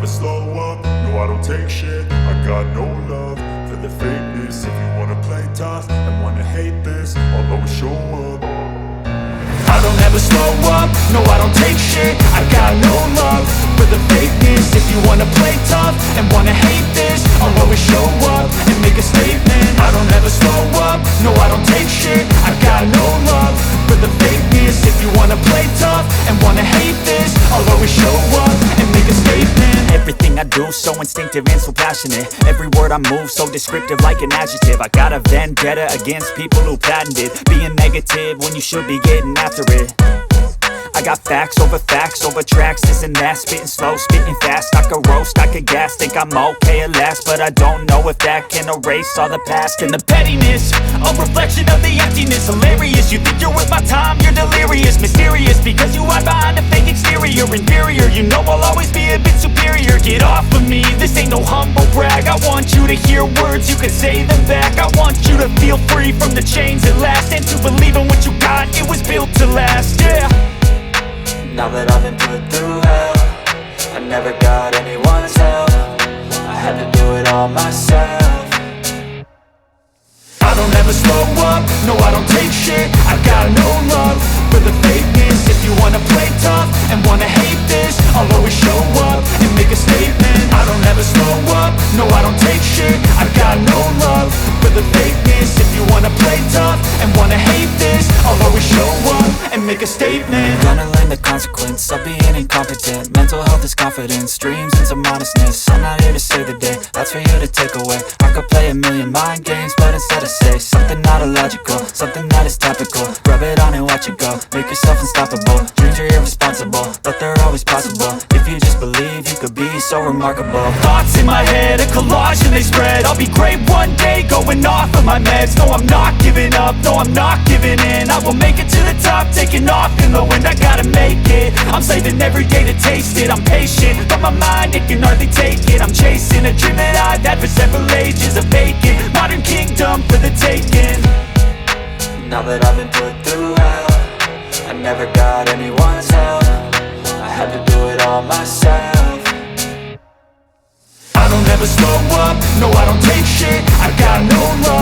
slow up, no I don't take shit. I got no love for the fakeness. If you wanna play tough and wanna hate this, I'll always show up. I don't ever slow up, no I don't take shit. I got no love for the fakeness. If you wanna play tough and wanna hate this, I'll always show up and make a statement. I don't ever slow up, no I don't take shit. I got no love for the fakeness. If you wanna play tough and wanna hate this, I'll always show up and make a statement. Everything I do so instinctive and so passionate. Every word I move so descriptive like an adjective. I got a vendetta against people who patented being negative when you should be getting after it. I got facts over tracks, this and that. Spitting slow, spitting fast, I could roast, I could gas. Think I'm okay at last, but I don't know if that can erase all the past. And the pettiness, a reflection of the emptiness. Hilarious, you think you're worth my time, you're delirious. Mysterious, because you hide behind a fake exterior. Inferior, you know I'll always be a bit superior. Get off of me, this ain't no humble brag. I want you to hear words, you can say them back. I want you to feel free from the chains at last, and to believe in what you got, it was built to last, yeah. Now that I've been put through hell, I never got anyone's help. I had to do it all myself. I don't ever slow up, no I don't take shit. I got no love for the fakeness. If you wanna play tough and wanna hate this, I'll always show up and make a statement. I don't ever slow up, no I don't take shit. I got no love for the fakeness. If you wanna play tough and wanna hate this, I'll always show up and make a statement. Gonna learn the consequence of being incompetent. Mental health is confidence, dreams and some honestness. I'm not here to save the day, that's for you to take away. I could play a million mind games, but instead I say something not illogical, something that is topical. Rub it on and watch it go, make yourself unstoppable. Dreams are irresponsible, but they're always possible. If you just believe, you could be so remarkable. Thoughts in my head, a collage and they spread. I'll be great one day, going off of my meds. No, I'm not giving up, no, I'm not giving in. I will make it to the top, taking off in the wind. I gotta make it, I'm saving every day to taste it. I'm patient, but my mind, it can hardly take it. I'm chasing a dream that I've had for several ages. A vacant, modern kingdom for the taking. Now that I've been put through hell, I never got anyone's help. I had to do it all myself. I don't ever slow up, no I don't take shit. I got no love